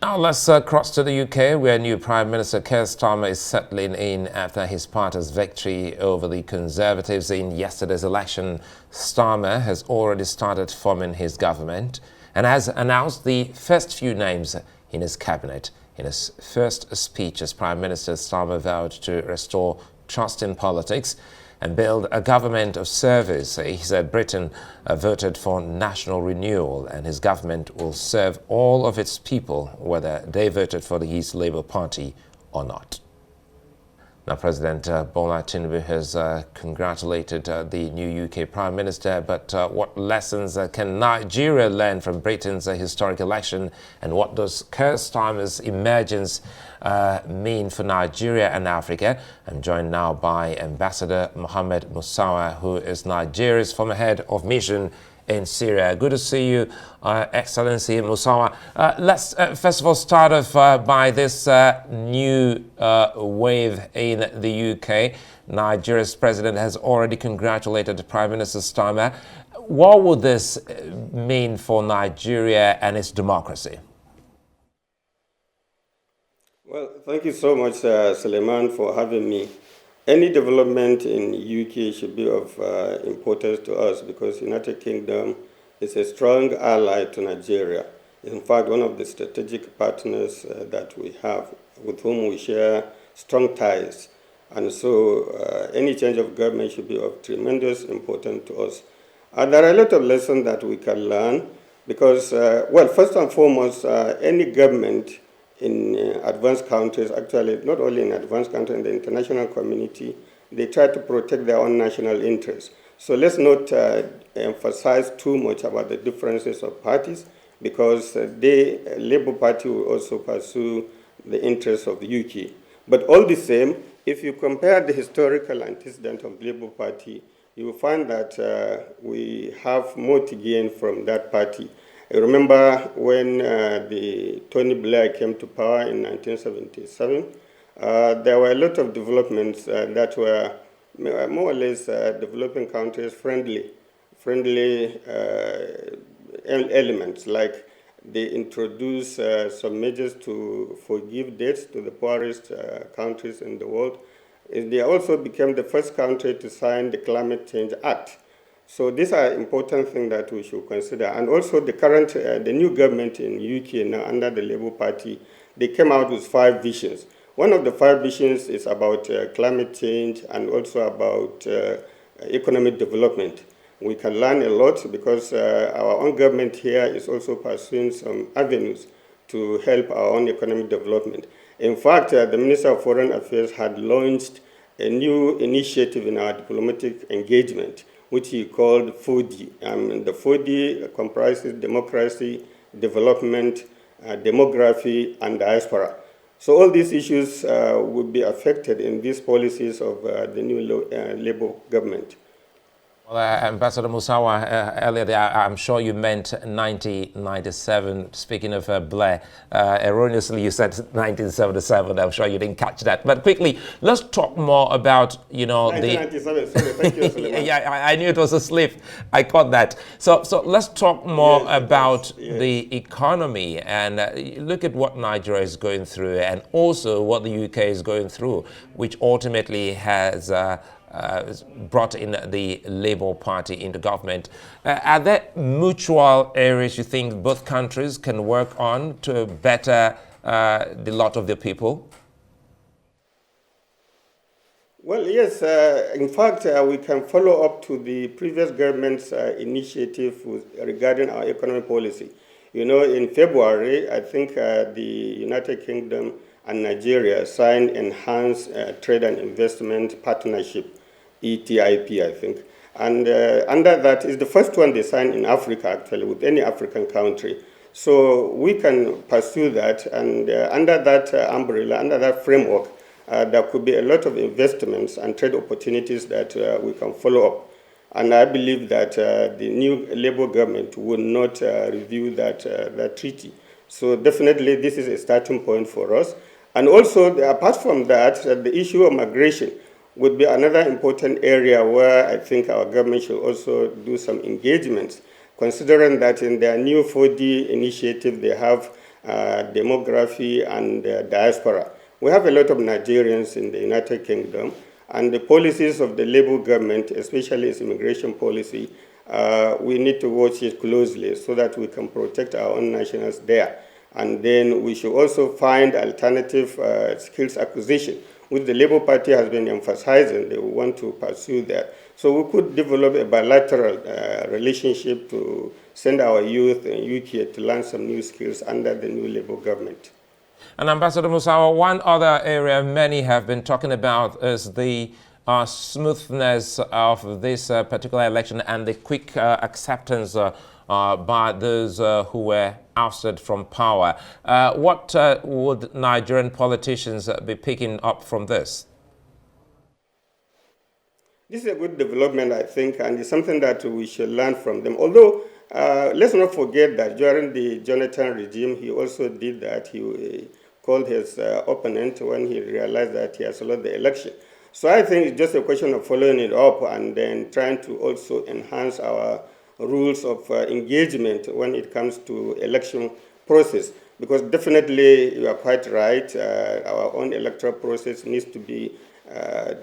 Now let's cross to the UK, where new Prime Minister Keir Starmer is settling in after his party's victory over the Conservatives in yesterday's election. Starmer has already started forming his government and has announced the first few names in his cabinet. In his first speech as Prime Minister, Starmer vowed to restore trust in politics and build a government of service. He said Britain voted for national renewal and his government will serve all of its people, whether they voted for the East Labour Party or not. Now, President Bola Tinubu has congratulated the new UK Prime Minister, but what lessons can Nigeria learn from Britain's historic election, and what does Keir Starmer's emergence mean for Nigeria and Africa? I'm joined now by Ambassador Mohammed Musawa, who is Nigeria's former head of mission in Syria. Good to see you, Excellency Musawa. Let's first of all start off by this new wave in the UK. Nigeria's president has already congratulated Prime Minister Starmer. What would this mean for Nigeria and its democracy? Well, thank you so much, Suleiman, for having me. Any development in UK should be of importance to us because United Kingdom is a strong ally to Nigeria. In fact, one of the strategic partners that we have, with whom we share strong ties. And so any change of government should be of tremendous importance to us. There are a lot of lessons that we can learn because, well, first and foremost, any government in advanced countries, actually not only in advanced countries, in the international community, they try to protect their own national interests. So let's not emphasize too much about the differences of parties because the Labour Party will also pursue the interests of the UK. But all the same, if you compare the historical antecedent of the Labour Party, you will find that we have more to gain from that party. I remember when Tony Blair came to power in 1977, there were a lot of developments that were more or less developing countries friendly elements, like they introduced some measures to forgive debts to the poorest countries in the world. They also became the first country to sign the Climate Change Act. So these are important things that we should consider. And also the new government in UK now under the Labour Party, they came out with 5 visions. One of the 5 visions is about climate change and also about economic development. We can learn a lot because our own government here is also pursuing some avenues to help our own economic development. In fact, the Minister of Foreign Affairs had launched a new initiative in our diplomatic engagement, which he called 4D. The 4D comprises democracy, development, demography, and diaspora. So all these issues will be affected in these policies of the new Labour government. Well, Ambassador Musawa, earlier there, I'm sure you meant 1997. Speaking of Blair, erroneously you said 1977. I'm sure you didn't catch that. But quickly, let's talk more about, 1997, sorry, thank you, Suleiman. Yeah, I knew it was a slip. I caught that. So let's talk more about the economy and look at what Nigeria is going through and also what the UK is going through, which ultimately has brought in the Labour Party into government. Are there mutual areas you think both countries can work on to better the lot of the people? Well, yes. In fact, we can follow up to the previous government's initiative regarding our economic policy. In February, I think the United Kingdom and Nigeria signed Enhanced Trade and Investment Partnership, ETIP, I think. And under that is the first one they signed in Africa, actually, with any African country. So we can pursue that, and under that umbrella, under that framework, there could be a lot of investments and trade opportunities that we can follow up. And I believe that the new Labour government will not review that treaty. So definitely this is a starting point for us. And also, apart from that, the issue of migration would be another important area where I think our government should also do some engagements. considering that in their new 4D initiative they have demography and diaspora. We have a lot of Nigerians in the United Kingdom, and the policies of the Labour government, especially its immigration policy, we need to watch it closely so that we can protect our own nationals there. And then we should also find alternative skills acquisition, which the Labour Party has been emphasizing. They want to pursue that. So we could develop a bilateral relationship to send our youth in UK to learn some new skills under the new Labour government. And Ambassador Musawa, one other area many have been talking about is the smoothness of this particular election and the quick acceptance by those who were ousted from power. What would Nigerian politicians be picking up from this? This is a good development, I think, and it's something that we should learn from them. Although, let's not forget that during the Jonathan regime, he also did that. He called his opponent when he realized that he has lost the election. So I think it's just a question of following it up and then trying to also enhance our rules of engagement when it comes to election process. Because definitely, you are quite right, our own electoral process needs to be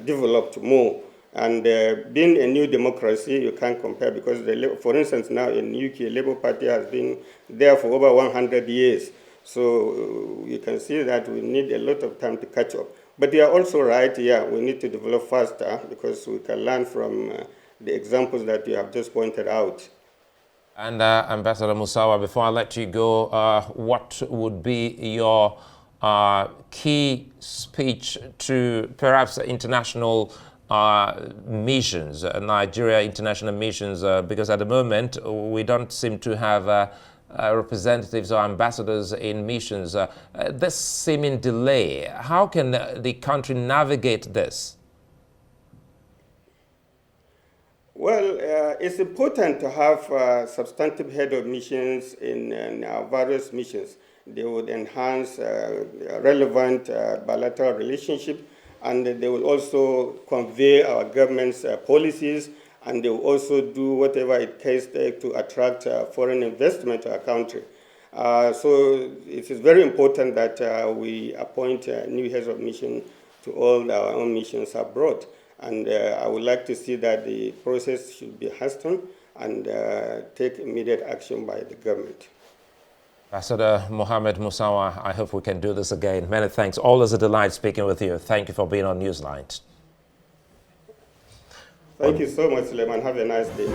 developed more. And being a new democracy, you can't compare because, for instance, now in UK, Labour Party has been there for over 100 years. So you can see that we need a lot of time to catch up. But you are also right, yeah, we need to develop faster because we can learn from the examples that you have just pointed out. And Ambassador Musawa, before I let you go, what would be your key speech to perhaps international missions, Nigeria international missions, because at the moment we don't seem to have representatives or ambassadors in missions. This seeming delay, how can the country navigate this? Well, it's important to have substantive head of missions in our various missions. They would enhance relevant bilateral relationship, and they will also convey our government's policies, and they will also do whatever it takes to attract foreign investment to our country. So it is very important that we appoint new heads of mission to all our own missions abroad. And I would like to see that the process should be hastened and take immediate action by the government. Ambassador Mohammed Musawa, I hope we can do this again. Many thanks. Always a delight speaking with you. Thank you for being on Newsline. Thank you so much, Suleiman. Have a nice day.